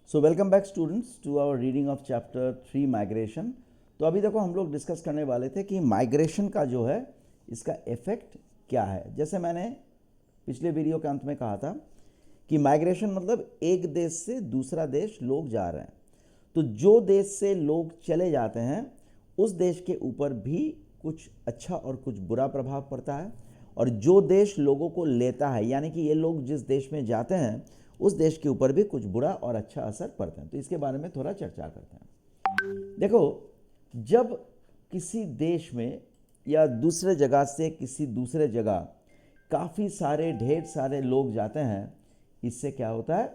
So welcome back students to our reading of chapter 3 migration. तो अभी देखो हम लोग डिस्कस करने वाले थे कि माइग्रेशन का जो है इसका इफ़ेक्ट क्या है। जैसे मैंने पिछले वीडियो के अंत में कहा था कि माइग्रेशन मतलब एक देश से दूसरा देश लोग जा रहे हैं। तो जो देश से लोग चले जाते हैं उस देश के ऊपर भी कुछ अच्छा और कुछ बुरा प्रभाव पड़ता है, और जो देश लोगों को लेता है यानी कि ये लोग जिस देश में जाते हैं उस देश के ऊपर भी कुछ बुरा और अच्छा असर पड़ता है। तो इसके बारे में थोड़ा चर्चा करते हैं। देखो, जब किसी देश में या दूसरे जगह से किसी दूसरे जगह काफ़ी सारे ढेर सारे लोग जाते हैं, इससे क्या होता है,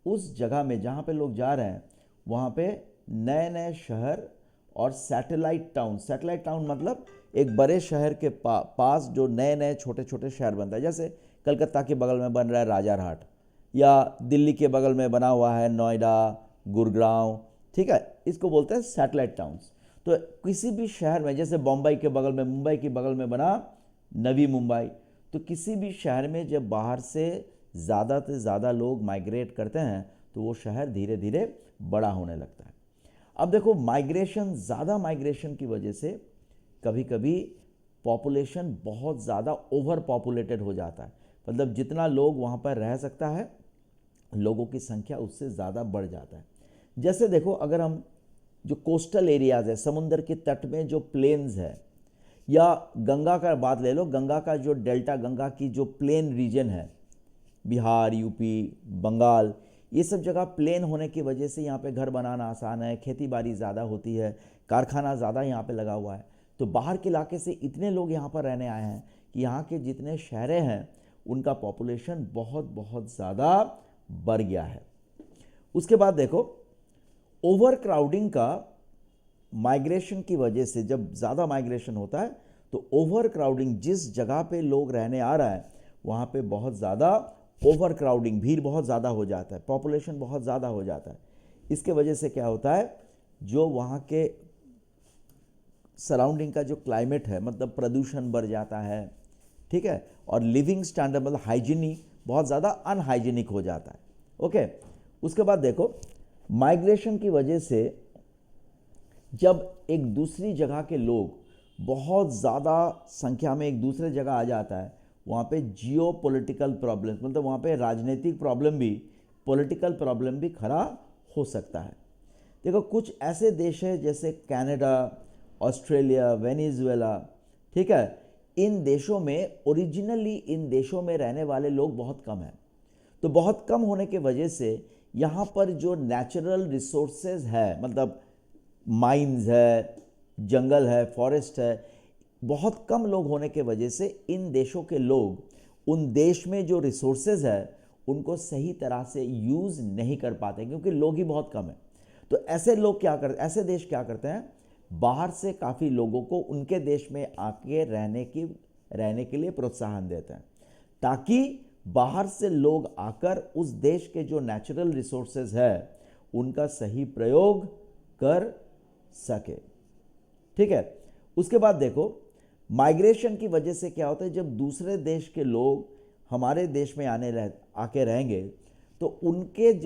उस जगह में जहाँ पे लोग जा रहे हैं वहाँ पे नए नए शहर और सैटेलाइट टाउन मतलब एक बड़े शहर के पास जो नए नए छोटे छोटे शहर बनता है। जैसे कलकत्ता के बगल में बन रहा है राजारहाट, या दिल्ली के बगल में बना हुआ है नोएडा, गुड़गांव, ठीक है, इसको बोलते हैं सैटेलाइट टाउन्स। तो किसी भी शहर में, जैसे बम्बई के बगल में, मुंबई के बगल में बना नवी मुंबई, तो किसी भी शहर में जब बाहर से ज़्यादा लोग माइग्रेट करते हैं तो वो शहर धीरे धीरे बड़ा होने लगता है। अब देखो, ज़्यादा माइग्रेशन की वजह से कभी कभी पॉपुलेशन बहुत ज़्यादा ओवर पॉपुलेटेड हो जाता है। मतलब जितना लोग वहाँ पर रह सकता है, लोगों की संख्या उससे ज़्यादा बढ़ जाता है। जैसे देखो, अगर हम जो कोस्टल एरियाज़ है, समुद्र के तट में जो प्लेन्स है, या गंगा का बात ले लो, गंगा का जो डेल्टा, गंगा की जो प्लेन रीजन है, बिहार, यूपी, बंगाल, ये सब जगह प्लेन होने की वजह से यहाँ पे घर बनाना आसान है, खेती बाड़ी ज़्यादा होती है, कारखाना ज़्यादा यहाँ पे लगा हुआ है। तो बाहर के इलाके से इतने लोग यहाँ पर रहने आए हैं कि यहाँ के जितने शहरें हैं उनका पॉपुलेशन बहुत ज़्यादा बढ़ गया है। उसके बाद देखो, ओवर क्राउडिंग का माइग्रेशन की वजह से, जब ज़्यादा माइग्रेशन होता है तो ओवर क्राउडिंग, जिस जगह पे लोग रहने आ रहा है वहाँ पे बहुत ज़्यादा ओवर क्राउडिंग, भीड़ बहुत ज़्यादा हो जाता है, पॉपुलेशन बहुत ज़्यादा हो जाता है। इसके वजह से क्या होता है, जो वहाँ के सराउंडिंग का जो क्लाइमेट है, मतलब प्रदूषण बढ़ जाता है, ठीक है, और लिविंग स्टैंडर्ड मतलब हाइजीनिक बहुत ज़्यादा अनहाइजीनिक हो जाता है। ओके, उसके बाद देखो, माइग्रेशन की वजह से जब एक दूसरी जगह के लोग बहुत ज़्यादा संख्या में एक दूसरे जगह आ जाता है, वहाँ पे जियो पॉलिटिकल प्रॉब्लम, मतलब वहाँ पे राजनीतिक प्रॉब्लम भी, पॉलिटिकल प्रॉब्लम भी खड़ा हो सकता है। देखो, कुछ ऐसे देश हैं जैसे कनाडा, ऑस्ट्रेलिया, वेनेजुएला, ठीक है, इन देशों में ओरिजिनली इन देशों में रहने वाले लोग बहुत कम हैं। तो बहुत कम होने के वजह से यहाँ पर जो नेचुरल रिसोर्सेज है, मतलब माइंस है, जंगल है, फॉरेस्ट है, बहुत कम लोग होने के वजह से इन देशों के लोग उन देश में जो रिसोर्सेज है उनको सही तरह से यूज़ नहीं कर पाते, क्योंकि लोग ही बहुत कम हैं। तो ऐसे लोग क्या करते, ऐसे देश क्या करते हैं, बाहर से काफ़ी लोगों को उनके देश में आके रहने के लिए प्रोत्साहन देते हैं, ताकि बाहर से लोग आकर उस देश के जो नेचुरल रिसोर्सेज है उनका सही प्रयोग कर सके, ठीक है। उसके बाद देखो, माइग्रेशन की वजह से क्या होता है, जब दूसरे देश के लोग हमारे देश में आके रहेंगे तो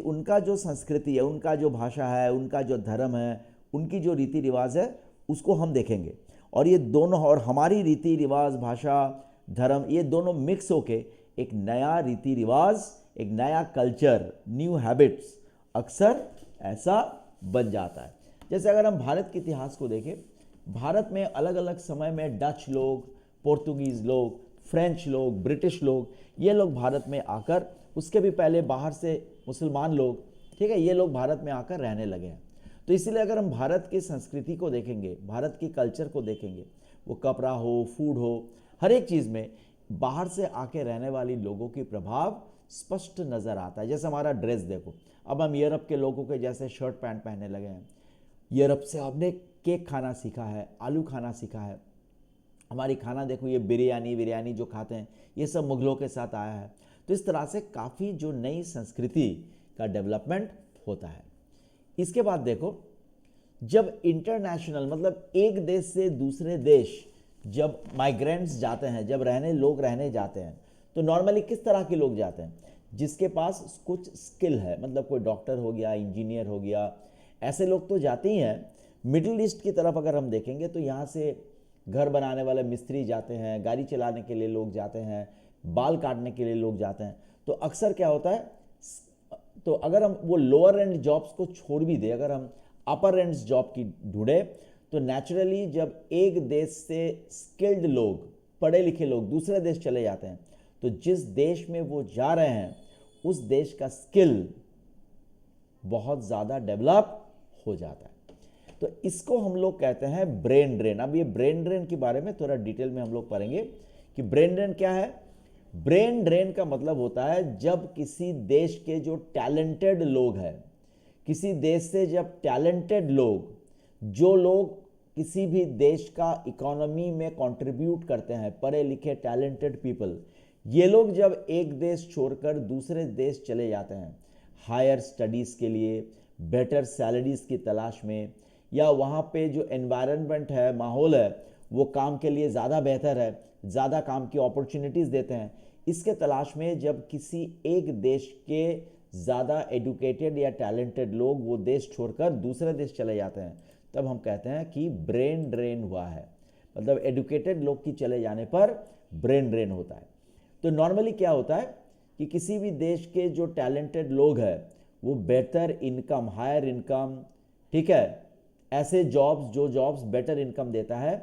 उनका जो संस्कृति है, उनका जो भाषा है, उनका जो धर्म है, उनकी जो रीति रिवाज है, उसको हम देखेंगे। और ये दोनों, और हमारी रीति रिवाज, भाषा, धर्म, ये दोनों मिक्स होके एक नया रीति रिवाज, एक नया कल्चर, न्यू हैबिट्स अक्सर ऐसा बन जाता है। जैसे अगर हम भारत के इतिहास को देखें, भारत में अलग अलग समय में डच लोग, पोर्तुगीज़ लोग, फ्रेंच लोग, ब्रिटिश लोग, ये लोग भारत में आकर, उसके भी पहले बाहर से मुसलमान लोग, ठीक है, ये लोग भारत में आकर रहने लगे हैं। तो इसीलिए अगर हम भारत की संस्कृति को देखेंगे, भारत की कल्चर को देखेंगे, वो कपड़ा हो, फूड हो, हर एक चीज़ में बाहर से आके रहने वाली लोगों की प्रभाव स्पष्ट नज़र आता है। जैसे हमारा ड्रेस देखो, अब हम यूरोप के लोगों के जैसे शर्ट पैंट पहनने लगे हैं। यूरोप से आपने केक खाना सीखा है, आलू खाना सीखा है। हमारी खाना देखो, ये बिरयानी जो खाते हैं, ये सब मुगलों के साथ आया है। तो इस तरह से काफ़ी जो नई संस्कृति का डेवलपमेंट होता है। इसके बाद देखो, जब इंटरनेशनल मतलब एक देश से दूसरे देश जब माइग्रेंट्स जाते हैं, जब लोग रहने जाते हैं, तो नॉर्मली किस तरह के लोग जाते हैं, जिसके पास कुछ स्किल है, मतलब कोई डॉक्टर हो गया, इंजीनियर हो गया, ऐसे लोग तो जाते ही हैं। मिडिल ईस्ट की तरफ अगर हम देखेंगे तो यहाँ से घर बनाने वाले मिस्त्री जाते हैं, गाड़ी चलाने के लिए लोग जाते हैं, बाल काटने के लिए लोग जाते हैं। तो अक्सर क्या होता है, तो अगर हम वो लोअर एंड जॉब्स को छोड़ भी दें, अगर हम अपर एंड जॉब की ढूंढे, तो नेचुरली जब एक देश से स्किल्ड लोग, पढ़े लिखे लोग दूसरे देश चले जाते हैं, तो जिस देश में वो जा रहे हैं उस देश का स्किल बहुत ज़्यादा डेवलप हो जाता है। तो इसको हम लोग कहते हैं ब्रेन ड्रेन। अब ये ब्रेन ड्रेन के बारे में थोड़ा डिटेल में हम लोग पढ़ेंगे कि ब्रेन ड्रेन क्या है। ब्रेन ड्रेन का मतलब होता है जब किसी देश के जो टैलेंटेड लोग हैं, किसी देश से जब टैलेंटेड लोग, जो लोग किसी भी देश का इकोनॉमी में कंट्रीब्यूट करते हैं, पढ़े लिखे टैलेंटेड पीपल, ये लोग जब एक देश छोड़कर दूसरे देश चले जाते हैं हायर स्टडीज़ के लिए, बेटर सैलरीज की तलाश में, या वहाँ पे जो एनवायरनमेंट है, माहौल है, वो काम के लिए ज़्यादा बेहतर है, ज़्यादा काम की अपॉर्चुनिटीज़ देते हैं, इसके तलाश में जब किसी एक देश के ज़्यादा एडुकेटेड या टैलेंटेड लोग वो देश छोड़कर दूसरे देश चले जाते हैं, तब हम कहते हैं कि ब्रेन ड्रेन हुआ है। मतलब एडुकेटेड लोग की चले जाने पर ब्रेन ड्रेन होता है। तो नॉर्मली क्या होता है कि किसी भी देश के जो टैलेंटेड लोग हैं वो बेहतर इनकम, हायर इनकम, ठीक है, ऐसे जॉब्स, जो जॉब्स बेटर इनकम देता है,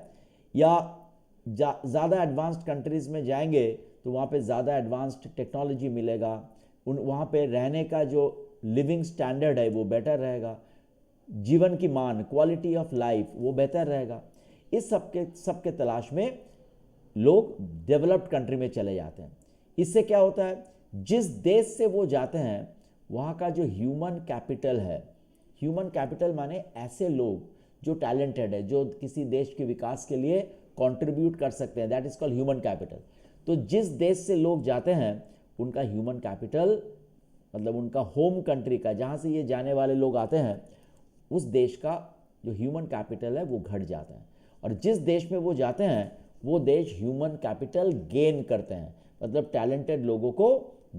या ज़्यादा एडवांस्ड कंट्रीज़ में जाएंगे तो वहाँ पे ज़्यादा एडवांस्ड टेक्नोलॉजी मिलेगा, वहाँ पे रहने का जो लिविंग स्टैंडर्ड है वो बेटर रहेगा, जीवन की मान, क्वालिटी ऑफ लाइफ वो बेहतर रहेगा। इस सबके तलाश में लोग डेवलप्ड कंट्री में चले जाते हैं। इससे क्या होता है, जिस देश से वो जाते हैं वहाँ का जो ह्यूमन कैपिटल है, ह्यूमन कैपिटल माने ऐसे लोग जो टैलेंटेड है, जो किसी देश के विकास के लिए कंट्रीब्यूट कर सकते हैं, that is called human capital. तो जिस देश से लोग जाते हैं उनका ह्यूमन कैपिटल, मतलब उनका होम कंट्री का, जहाँ से ये जाने वाले लोग आते हैं, उस देश का जो ह्यूमन कैपिटल है वो घट जाता है। और जिस देश में वो जाते हैं वो देश ह्यूमन कैपिटल गेन करते हैं, मतलब टैलेंटेड लोगों को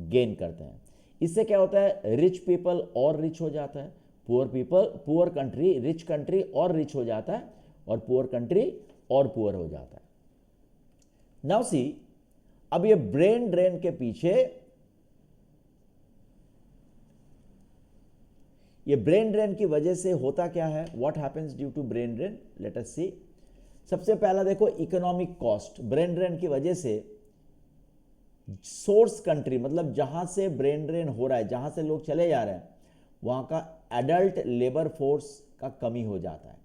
गेन करते हैं। इससे क्या होता है, रिच पीपल और रिच हो जाता है, पुअर कंट्री, रिच कंट्री और रिच हो जाता है, और पुअर कंट्री और पुअर हो जाता है। नाउ सी, अब ये ब्रेन ड्रेन के पीछे, ये ब्रेन ड्रेन की वजह से होता क्या है, what happens due to brain drain, let us see. सबसे पहला देखो इकोनॉमिक कॉस्ट। ब्रेन ड्रेन की वजह से सोर्स कंट्री, मतलब जहां से ब्रेन ड्रेन हो रहा है, जहां से लोग चले जा रहे हैं, वहां का एडल्ट लेबर फोर्स का कमी हो जाता है।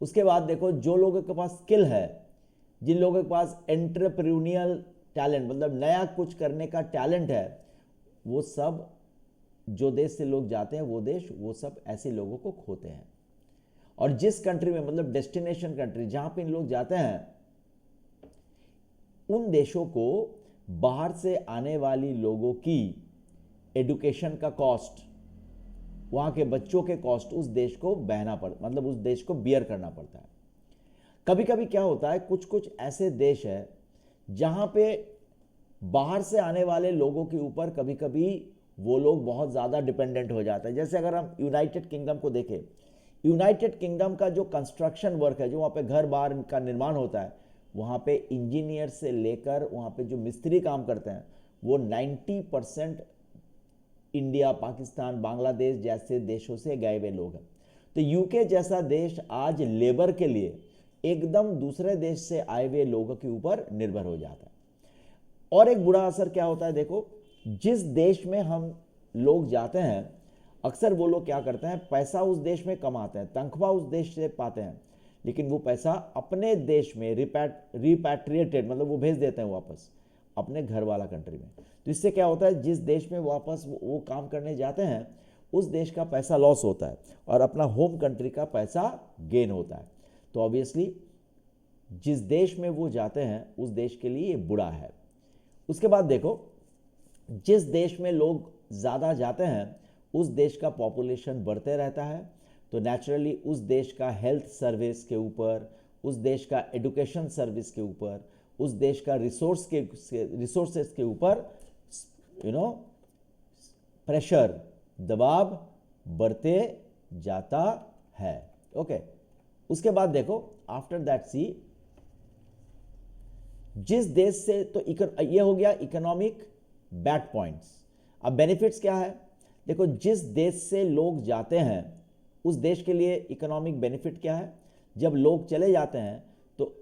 उसके बाद देखो, जो लोगों के पास स्किल है, जिन लोगों के पास एंटरप्रेन्योरियल टैलेंट, मतलब नया कुछ करने का टैलेंट है, वो सब, जो देश से लोग जाते हैं वो देश, वो सब ऐसे लोगों को खोते हैं। और जिस कंट्री में, मतलब डेस्टिनेशन कंट्री, जहां पे इन लोग जाते हैं, उन देशों को बाहर से आने वाली लोगों की एजुकेशन का कॉस्ट, वहां के बच्चों के कॉस्ट, उस देश को बहना पड़ता, मतलब उस देश को बियर करना पड़ता है। कभी कभी क्या होता है, कुछ कुछ ऐसे देश है जहां पे बाहर से आने वाले लोगों के ऊपर कभी कभी वो लोग बहुत ज़्यादा डिपेंडेंट हो जाते हैं। जैसे अगर हम यूनाइटेड किंगडम को देखें, यूनाइटेड किंगडम का जो कंस्ट्रक्शन वर्क है, जो वहाँ पे घर बार का निर्माण होता है, वहाँ पे इंजीनियर से लेकर वहाँ पे जो मिस्त्री काम करते हैं, वो 90% इंडिया, पाकिस्तान, बांग्लादेश जैसे देशों से गए हुए लोग हैं। तो यूके जैसा देश आज लेबर के लिए एकदम दूसरे देश से आए हुए लोगों के ऊपर निर्भर हो जाता है। और एक बुरा असर क्या होता है, देखो, जिस देश में हम लोग जाते हैं, अक्सर वो लोग क्या करते हैं, पैसा उस देश में कमाते हैं, तनख्वाह उस देश से पाते हैं, लेकिन वो पैसा अपने देश में रिपैट्रिएटेड, मतलब वो भेज देते हैं वापस अपने घर वाला कंट्री में। तो इससे क्या होता है, जिस देश में वापस वो काम करने जाते हैं, उस देश का पैसा लॉस होता है और अपना होम कंट्री का पैसा गेन होता है। तो ऑब्वियसली जिस देश में वो जाते हैं उस देश के लिए ये बुरा है। उसके बाद देखो, जिस देश में लोग ज़्यादा जाते हैं उस देश का पॉपुलेशन बढ़ते रहता है, तो नेचुरली उस देश का हेल्थ सर्विस के ऊपर, उस देश का एजुकेशन सर्विस के ऊपर, उस देश का रिसोर्सेज के ऊपर प्रेशर, दबाव बढ़ते जाता है। ओके, उसके बाद देखो आफ्टर दैट सी, जिस देश से, तो ये हो गया इकोनॉमिक बैड पॉइंट्स। अब बेनिफिट्स क्या है? देखो, जिस देश से लोग जाते हैं उस देश के लिए इकोनॉमिक बेनिफिट क्या है? जब लोग चले जाते हैं तो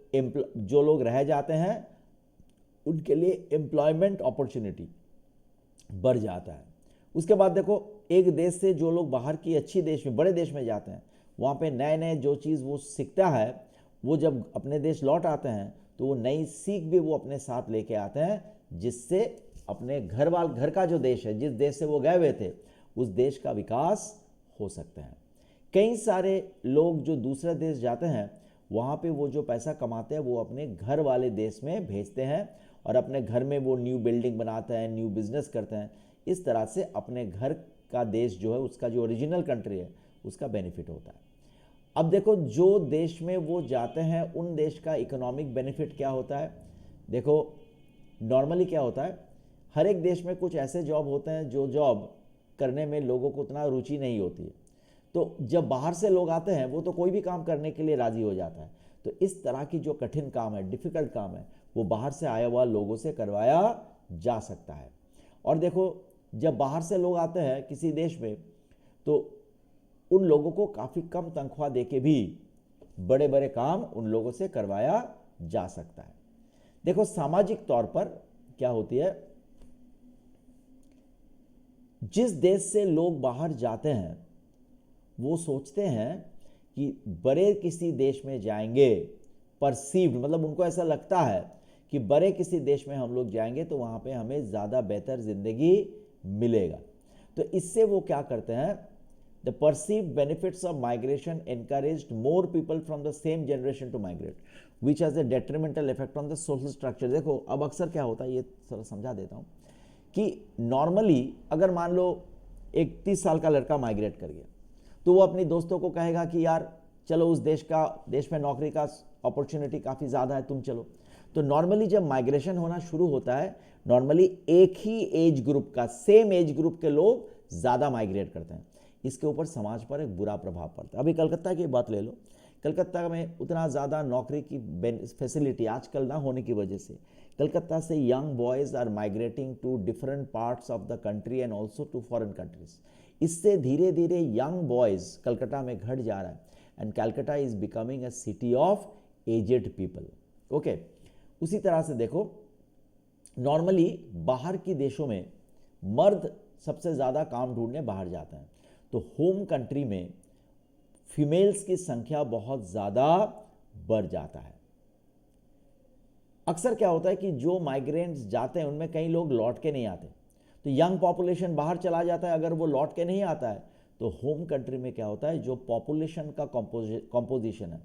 जो लोग रह जाते हैं उनके लिए एम्प्लॉयमेंट अपॉर्चुनिटी बढ़ जाता है। उसके बाद देखो, एक देश से जो लोग बाहर की अच्छी देश में, बड़े देश में जाते हैं, वहाँ पे नए नए जो चीज़ वो सीखता है, वो जब अपने देश लौट आते हैं तो वो नई सीख भी वो अपने साथ लेके आते हैं, जिससे अपने घर का जो देश है, जिस देश से वो गए हुए थे, उस देश का विकास हो सकता है। कई सारे लोग जो दूसरे देश जाते हैं, वहाँ पे वो जो पैसा कमाते हैं वो अपने घर वाले देश में भेजते हैं और अपने घर में वो न्यू बिल्डिंग बनाते हैं, न्यू बिजनेस करते हैं। इस तरह से अपने घर का देश जो है, उसका जो ओरिजिनल कंट्री है, उसका बेनिफिट होता है। अब देखो, जो देश में वो जाते हैं उन देश का इकोनॉमिक बेनिफिट क्या होता है? देखो, नॉर्मली क्या होता है, हर एक देश में कुछ ऐसे जॉब होते हैं जो जॉब करने में लोगों को उतना रुचि नहीं होती है। तो जब बाहर से लोग आते हैं वो तो कोई भी काम करने के लिए राजी हो जाता है। तो इस तरह की जो कठिन काम है, डिफ़िकल्ट काम है, वो बाहर से आया हुआ लोगों से करवाया जा सकता है। और देखो, जब बाहर से लोग आते हैं किसी देश में तो उन लोगों को काफ़ी कम तनख्वाह देके भी बड़े बड़े काम उन लोगों से करवाया जा सकता है। देखो, सामाजिक तौर पर क्या होती है, जिस देश से लोग बाहर जाते हैं वो सोचते हैं कि बड़े किसी देश में जाएंगे, परसीव्ड मतलब उनको ऐसा लगता है कि बड़े किसी देश में हम लोग जाएंगे तो वहाँ पे हमें ज़्यादा बेहतर ज़िंदगी मिलेगा। तो इससे वो क्या करते हैं, the perceived benefits of migration encouraged more people from the same generation to migrate which has a detrimental effect on the social structure. देखो, अब अक्सर क्या होता है, ये थोड़ा समझा देता हूँ कि नॉर्मली अगर मान लो एक 30 साल का लड़का माइग्रेट कर गया तो वो अपनी दोस्तों को कहेगा कि यार चलो उस देश में नौकरी का अपॉर्चुनिटी काफ़ी ज़्यादा है, तुम चलो। तो नॉर्मली जब माइग्रेशन होना शुरू होता है, नॉर्मली एक ही एज ग्रुप का, सेम एज ग्रुप के लोग ज़्यादा माइग्रेट करते हैं। इसके ऊपर समाज पर एक बुरा प्रभाव पड़ता है। अभी कलकत्ता की बात ले लो, कलकत्ता में उतना ज़्यादा नौकरी की फैसिलिटी आजकल ना होने की वजह से कलकत्ता से young boys are migrating to different parts of the country and also to foreign countries. इससे धीरे धीरे यंग बॉयज़ कलकत्ता में घट जा रहा है and Calcutta is becoming a city of aged people. Okay, उसी तरह से देखो, नॉर्मली बाहर की देशों में मर्द सबसे ज़्यादा काम ढूंढने बाहर जाते हैं, तो होम कंट्री में फीमेल्स की संख्या बहुत ज़्यादा बढ़ जाता है। अक्सर क्या होता है कि जो माइग्रेंट्स जाते हैं उनमें कई लोग लौट के नहीं आते, तो यंग पॉपुलेशन बाहर चला जाता है। अगर वो लौट के नहीं आता है तो होम कंट्री में क्या होता है, जो पॉपुलेशन का कॉम्पोजिशन है,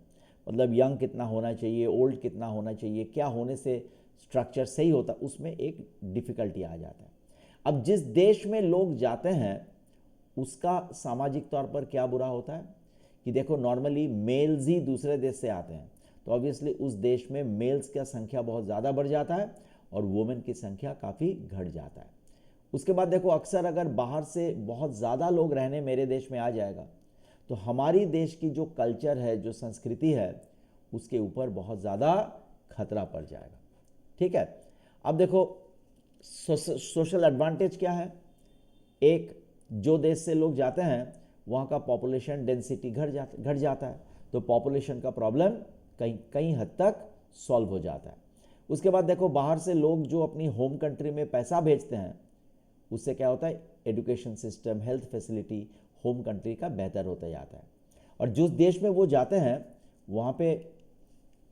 मतलब यंग कितना होना चाहिए, ओल्ड कितना होना चाहिए, क्या होने से स्ट्रक्चर सही होता है, उसमें एक डिफ़िकल्टी आ जाता है। अब जिस देश में लोग जाते हैं उसका सामाजिक तौर पर क्या बुरा होता है कि देखो, नॉर्मली मेल्स ही दूसरे देश से आते हैं, तो ऑब्वियसली उस देश में मेल्स की संख्या बहुत ज़्यादा बढ़ जाता है और वुमेन की संख्या काफ़ी घट जाता है। उसके बाद देखो, अक्सर अगर बाहर से बहुत ज़्यादा लोग रहने मेरे देश में आ जाएगा तो हमारी देश की जो कल्चर है, जो संस्कृति है, उसके ऊपर बहुत ज़्यादा खतरा पड़ जाएगा। ठीक है, अब देखो सोशल एडवांटेज क्या है। एक, जो देश से लोग जाते हैं वहाँ का पॉपुलेशन डेंसिटी घट जाता है, तो पॉपुलेशन का प्रॉब्लम कई हद तक सॉल्व हो जाता है। उसके बाद देखो, बाहर से लोग जो अपनी होम कंट्री में पैसा भेजते हैं उससे क्या होता है, education system, health facility home country का बेहतर होता जाता है। और जिस देश में वो जाते हैं वहाँ पे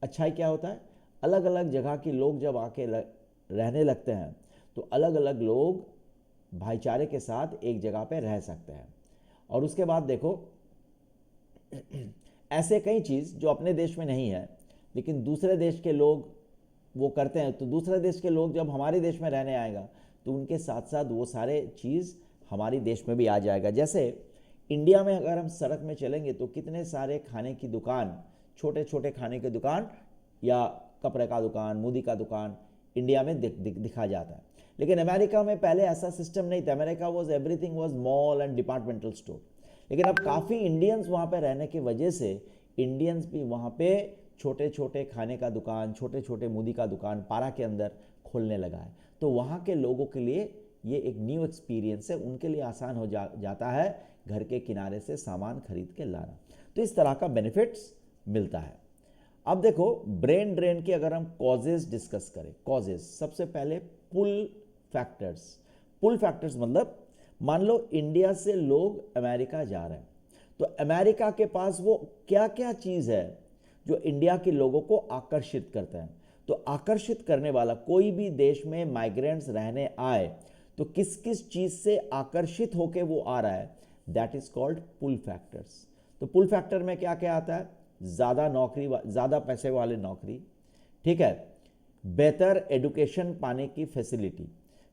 अच्छाई क्या होता है, अलग अलग जगह के लोग जब आके रहने लगते हैं तो अलग अलग लोग भाईचारे के साथ एक जगह पे रह सकते हैं। और उसके बाद देखो, ऐसे कई चीज़ जो अपने देश में नहीं है लेकिन दूसरे देश के लोग वो करते हैं, तो दूसरे देश के लोग जब हमारे देश में रहने आएगा तो उनके साथ साथ वो सारे चीज़ हमारे देश में भी आ जाएगा। जैसे इंडिया में अगर हम सड़क में चलेंगे तो कितने सारे खाने की दुकान, छोटे छोटे खाने की दुकान या कपड़े का दुकान, मुदी का दुकान इंडिया में दिखा जाता है। लेकिन अमेरिका में पहले ऐसा सिस्टम नहीं था। America was everything was mall and departmental store. लेकिन अब काफ़ी इंडियंस वहाँ पे रहने की वजह से इंडियंस भी वहाँ पे छोटे छोटे खाने का दुकान, छोटे छोटे मुदी का दुकान पारा के अंदर खोलने लगा है। तो वहाँ के लोगों के लिए ये एक न्यू एक्सपीरियंस है, उनके लिए आसान हो जाता है घर के किनारे से सामान खरीद के लाना। तो इस तरह का बेनिफिट्स मिलता है। अब देखो ब्रेन ड्रेन की अगर हम कॉजेज डिस्कस करें, कॉजेज सबसे पहले पुल फैक्टर्स। पुल फैक्टर्स मतलब मान लो इंडिया से लोग अमेरिका जा रहे हैं, तो अमेरिका के पास वो क्या क्या चीज़ है जो इंडिया के लोगों को आकर्षित करता है। तो आकर्षित करने वाला कोई भी देश में माइग्रेंट्स रहने आए तो किस किस चीज़ से आकर्षित होके वो आ रहा है, that is called pull factors. तो पुल फैक्टर में क्या क्या आता है, ज़्यादा नौकरी, ज़्यादा पैसे वाले नौकरी, ठीक है, बेहतर एजुकेशन पाने की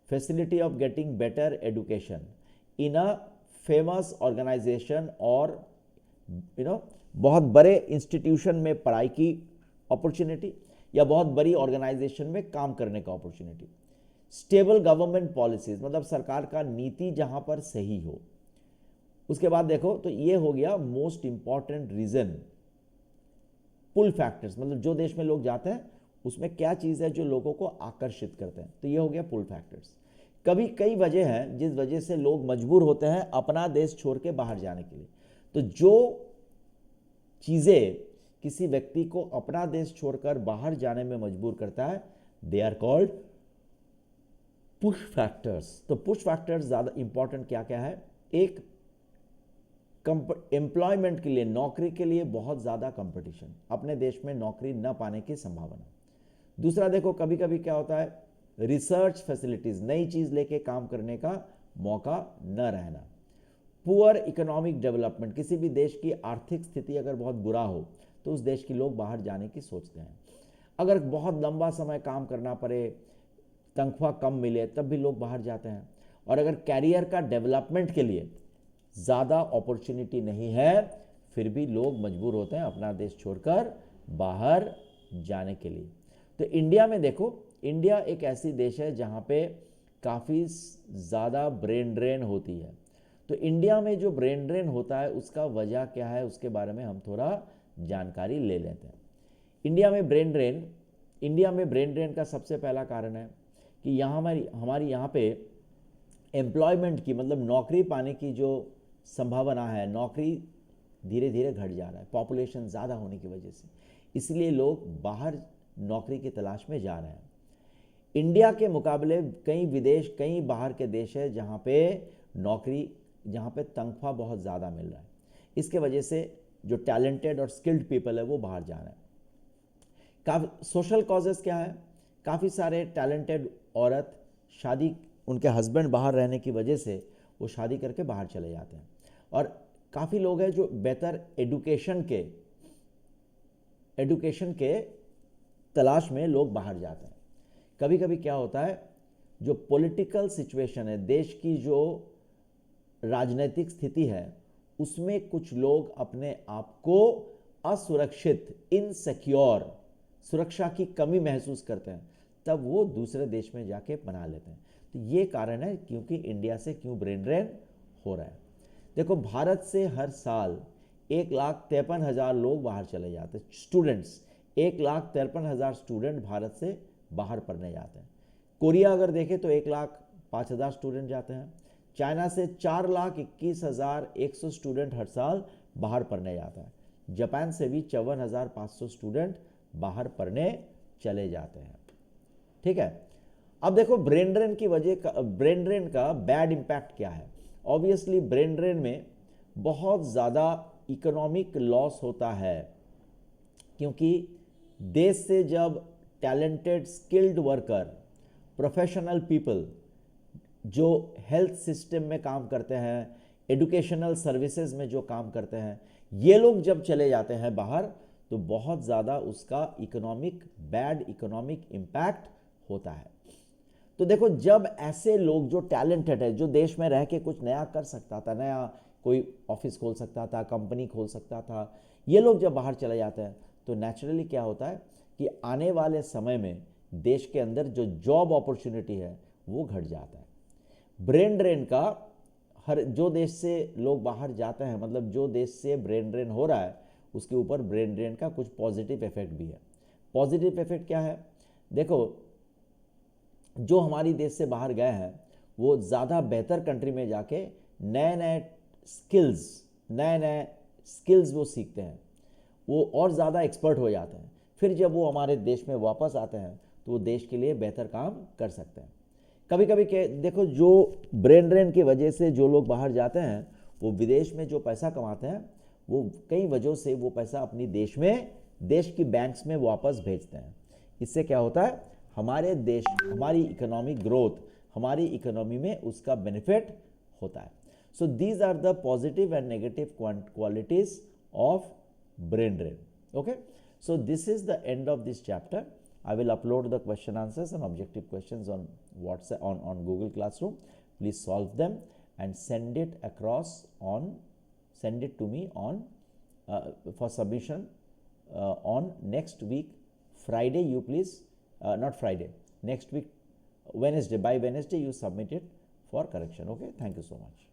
facility of getting better education in a famous organisation और बहुत बड़े इंस्टीट्यूशन में पढ़ाई की अपॉर्चुनिटी या बहुत बड़ी ऑर्गेनाइजेशन में काम करने का अपॉर्चुनिटी। स्टेबल गवर्नमेंट पॉलिसीज मतलब सरकार का नीति जहां पर सही हो। उसके बाद देखो तो ये हो गया most important reason, pull factors मतलब जो देश में लोग जाते हैं उसमें क्या चीज़ है जो लोगों को आकर्षित करते हैं, तो ये हो गया पुल फैक्टर्स। कभी कई वजह हैं जिस वजह से लोग मजबूर होते हैं अपना देश छोड़ के बाहर जाने के लिए। तो जो चीज़ें किसी व्यक्ति को अपना देश छोड़कर बाहर जाने में मजबूर करता है, they are called push factors. तो पुश फैक्टर्स ज़्यादा इंपॉर्टेंट क्या क्या है, एक एम्प्लॉयमेंट के लिए, नौकरी के लिए बहुत ज़्यादा कंपटीशन, अपने देश में नौकरी न पाने की संभावना। दूसरा देखो कभी कभी क्या होता है, रिसर्च फैसिलिटीज़, नई चीज़ लेके काम करने का मौका न रहना। पुअर इकोनॉमिक डेवलपमेंट, किसी भी देश की आर्थिक स्थिति अगर बहुत बुरा हो तो उस देश के लोग बाहर जाने की सोचते हैं। अगर बहुत लंबा समय काम करना पड़े, तनख्वाह कम मिले, तब भी लोग बाहर जाते हैं। और अगर कैरियर का डेवलपमेंट के लिए ज़्यादा अपॉर्चुनिटी नहीं है, फिर भी लोग मजबूर होते हैं अपना देश छोड़कर बाहर जाने के लिए। तो इंडिया में देखो, इंडिया एक ऐसी देश है जहाँ पे काफ़ी ज़्यादा ब्रेन ड्रेन होती है। तो इंडिया में जो ब्रेन ड्रेन होता है उसका वजह क्या है, उसके बारे में हम थोड़ा जानकारी ले लेते हैं। इंडिया में ब्रेन ड्रेन का सबसे पहला कारण है कि यहाँ हमारी यहाँ पे एम्प्लॉयमेंट की मतलब नौकरी पाने की जो संभावना है, नौकरी धीरे धीरे घट जा रहा है पॉपुलेशन ज़्यादा होने की वजह से, इसलिए लोग बाहर नौकरी की तलाश में जा रहे हैं। इंडिया के मुकाबले कई बाहर के देश है जहाँ पे तनख्वाह बहुत ज़्यादा मिल रहा है। इसके वजह से जो टैलेंटेड और स्किल्ड पीपल है वो बाहर जा रहे हैं। काफ़ी सोशल कॉजेज़ क्या है, काफ़ी सारे टैलेंटेड औरत शादी, उनके हस्बैंड बाहर रहने की वजह से वो शादी करके बाहर चले जाते हैं। और काफ़ी लोग हैं जो बेहतर एडुकेशन के तलाश में लोग बाहर जाते हैं। कभी कभी क्या होता है, जो पॉलिटिकल सिचुएशन है, देश की जो राजनीतिक स्थिति है, उसमें कुछ लोग अपने आप को असुरक्षित, इनसिक्योर, सुरक्षा की कमी महसूस करते हैं, तब वो दूसरे देश में जाके बना लेते हैं। तो ये कारण है क्योंकि इंडिया से क्यों ब्रेन ड्रेन हो रहा है। देखो भारत से हर साल 1,53,000 लोग बाहर चले जाते हैं, स्टूडेंट्स 1,53,000 स्टूडेंट भारत से बाहर पढ़ने जाते हैं। कोरिया अगर देखें तो 1,05,000 स्टूडेंट जाते हैं। चाइना से 4,21,100 स्टूडेंट हर साल बाहर पढ़ने जाता है। जापान से भी 54,500 स्टूडेंट बाहर पढ़ने चले जाते हैं। ठीक है, अब देखो ब्रेन ड्रेन का बैड इम्पैक्ट क्या है। ऑब्वियसली ब्रेन ड्रेन में बहुत ज़्यादा इकोनॉमिक लॉस होता है, क्योंकि देश से जब talented skilled worker, professional people जो हेल्थ सिस्टम में काम करते हैं, एजुकेशनल सर्विसेज में जो काम करते हैं, ये लोग जब चले जाते हैं बाहर तो बहुत ज़्यादा उसका बैड इकोनॉमिक इम्पैक्ट होता है। तो देखो जब ऐसे लोग जो टैलेंटेड है, जो देश में रह के कुछ नया कर सकता था, नया कोई ऑफिस खोल सकता था, कंपनी खोल सकता था, ये लोग जब बाहर चले जाते हैं तो नेचुरली क्या होता है कि आने वाले समय में देश के अंदर जो जॉब अपॉर्चुनिटी है वो घट जाता है। ब्रेन ड्रेन का हर जो देश से लोग बाहर जाते हैं, मतलब जो देश से ब्रेन ड्रेन हो रहा है उसके ऊपर ब्रेन ड्रेन का कुछ पॉजिटिव इफेक्ट भी है। पॉजिटिव इफेक्ट क्या है? देखो, जो हमारी देश से बाहर गए हैं वो ज़्यादा बेहतर कंट्री में जाके नए नए स्किल्स वो सीखते हैं, वो और ज़्यादा एक्सपर्ट हो जाते हैं। फिर जब वो हमारे देश में वापस आते हैं तो वो देश के लिए बेहतर काम कर सकते हैं। कभी कभी देखो, जो ब्रेन ड्रेन की वजह से जो लोग बाहर जाते हैं वो विदेश में जो पैसा कमाते हैं वो कई वजहों से वो पैसा अपनी देश की बैंक्स में वापस भेजते हैं। इससे क्या होता है? हमारे देश, हमारी इकोनॉमिक ग्रोथ, हमारी इकोनॉमी में उसका बेनिफिट होता है। So these are the positive and negative qualities of brain drain. Okay, so this is the end of this chapter. I will upload the question answers and objective questions on WhatsApp, on Google Classroom. Please solve them and send it to me on for submission on next week Friday. You please not Friday, next week Wednesday. By Wednesday you submit it for correction. Okay, thank you so much.